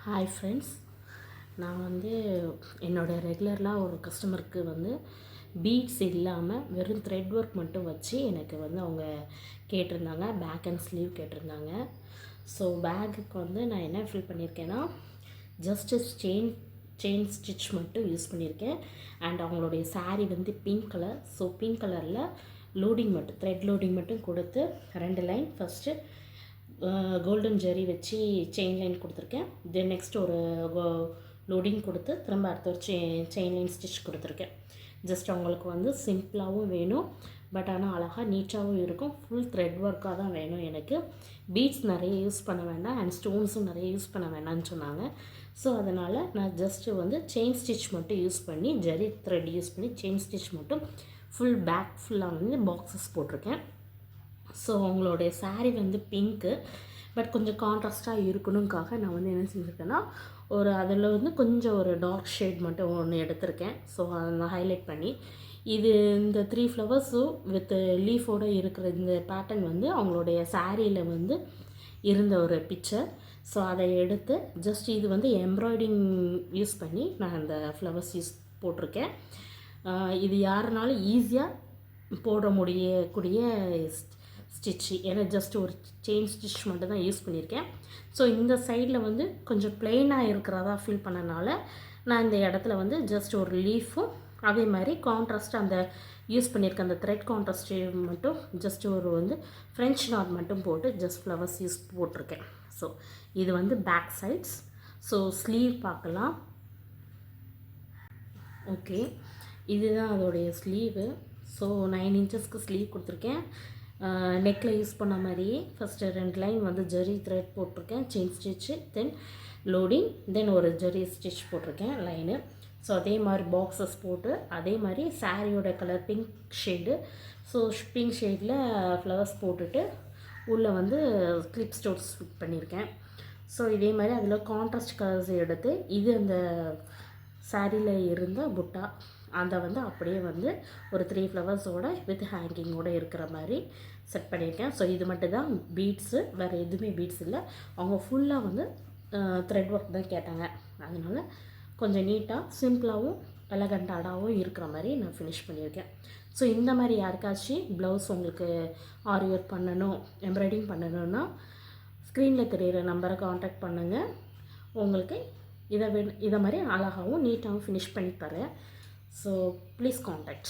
Hi friends, நான் என்னோடய ரெகுலராக ஒரு கஸ்டமருக்கு பீட்ஸ் இல்லாமல் வெறும் த்ரெட் ஒர்க் மட்டும் வச்சு எனக்கு அவங்க கேட்டிருந்தாங்க. பேக் அண்ட் ஸ்லீவ் கேட்டிருந்தாங்க. ஸோ பேக்குக்கு நான் என்ன ஃபில் பண்ணியிருக்கேன்னா, ஜஸ்ட்டு செயின் ஸ்டிச் மட்டும் யூஸ் பண்ணியிருக்கேன். அண்ட் அவங்களுடைய sari pink colour. So pink கலரில் லோடிங் மட்டும் த்ரெட் லோடிங் மட்டும் கொடுத்து 2 லைன் ஃபஸ்ட்டு கோல்டன் ஜெரி வச்சு செயின் லைன் கொடுத்துருக்கேன். தென் நெக்ஸ்ட் ஒரு லோடிங் கொடுத்து திரும்ப அடுத்த ஒரு செயின் லைன் ஸ்டிச் கொடுத்துருக்கேன். ஜஸ்ட் அவங்களுக்கு சிம்பிளாகவும் வேணும், பட் ஆனால் அழகாக நீட்டாகவும் இருக்கும். ஃபுல் த்ரெட் ஒர்க்காக தான் வேணும் எனக்கு. பீட்ஸ் நிறைய யூஸ் பண்ண வேண்டாம் அண்ட் ஸ்டோன்ஸும் நிறைய யூஸ் பண்ண வேண்டாம்னு சொன்னாங்க. ஸோ அதனால் நான் ஜஸ்ட்டு செயின் ஸ்டிச் மட்டும் யூஸ் பண்ணி, ஜெரி த்ரெட் யூஸ் பண்ணி செயின் ஸ்டிச் மட்டும் ஃபுல் பேக் ஃபுல்லாக பாக்ஸஸ் போட்டிருக்கேன். ஸோ அவங்களுடைய சாரீ பிங்க்கு, பட் கொஞ்சம் கான்ட்ராஸ்ட்டாக இருக்கணுங்காக நான் என்ன செஞ்சுருக்கேன்னா, அதில் கொஞ்சம் ஒரு டார்க் ஷேட் மட்டும் ஒன்று எடுத்திருக்கேன். ஸோ அதை ஹைலைட் பண்ணி இது இந்த 3 ஃப்ளவர்ஸும் வித் லீஃபோடு இருக்கிற இந்த பேட்டர்ன் அவங்களுடைய சாரியில் இருந்த ஒரு பிக்சர். ஸோ அதை எடுத்து ஜஸ்ட் இது எம்ப்ராய்டிங் யூஸ் பண்ணி நான் அந்த ஃப்ளவர்ஸ் போட்டிருக்கேன். இது யாருனாலும் ஈஸியாக போட முடியக்கூடிய ஸ்டிச்சு. ஏன்னா ஜஸ்ட் ஒரு செயின் ஸ்டிச் மட்டும் தான் யூஸ் பண்ணியிருக்கேன். ஸோ இந்த சைடில் கொஞ்சம் ப்ளெயினாக இருக்கிறதா ஃபீல் பண்ணனால நான் இந்த இடத்துல ஜஸ்ட் ஒரு லீஃபும் அதே மாதிரி கான்ட்ராஸ்ட் அந்த யூஸ் பண்ணியிருக்கேன். அந்த த்ரெட் கான்ட்ராஸ்ட் மட்டும் ஜஸ்ட் ஒரு ஃப்ரெஞ்ச் நாட் மட்டும் போட்டு ஜஸ்ட் ஃப்ளவர்ஸ் போட்டிருக்கேன். ஸோ இது பேக் சைட்ஸ். ஸோ ஸ்லீவ் பார்க்கலாம். ஓகே, இதுதான் அதோடைய ஸ்லீவு. ஸோ 9 இன்ச்சஸ்க்கு ஸ்லீவ் கொடுத்துருக்கேன். நெக்கில் யூஸ் பண்ண மாதிரியே ஃபஸ்ட்டு 2 லைன் ஜெரி த்ரெட் போட்டிருக்கேன், செயின் ஸ்டிச்சு, தென் லோடிங், தென் ஒரு ஜெரி ஸ்டிச் போட்டிருக்கேன் லைனு. ஸோ அதே மாதிரி பாக்ஸஸ் போட்டு அதே மாதிரி சாரியோட colour pink shade. So pink ஷேடில் ஃப்ளவர்ஸ் போட்டுட்டு உள்ளே கிளிப் ஸ்டோன்ஸ் ஃபிட் பண்ணியிருக்கேன். ஸோ இதே மாதிரி அதில் கான்ட்ராஸ்ட் கலர்ஸ் எடுத்து இது அந்த சாரியில் இருந்த புட்டா அதை அப்படியே ஒரு 3 ஃப்ளவர்ஸோட வித் ஹேங்கிங்கோடு இருக்கிற மாதிரி செட் பண்ணியிருக்கேன். ஸோ இது மட்டும் தான் பீட்ஸு, வேறு எதுவுமே பீட்ஸ் இல்லை. அவங்க ஃபுல்லாக த்ரெட் ஒர்க் தான் கேட்டாங்க. அதனால் கொஞ்சம் நீட்டாக சிம்பிளாகவும் எலகண்டாகவும் இருக்கிற மாதிரி நான் ஃபினிஷ் பண்ணியிருக்கேன். ஸோ இந்த மாதிரி யாருக்காச்சும் ப்ளவுஸ் உங்களுக்கு ஆரி ஒர்க் பண்ணணும், எம்ப்ராய்டிங் பண்ணணுன்னா ஸ்க்ரீனில் தெரிகிற நம்பரை காண்டாக்ட் பண்ணுங்கள். உங்களுக்கு இதை மாதிரி அழகாகவும் நீட்டாகவும் ஃபினிஷ் பண்ணி தரேன். So please contact.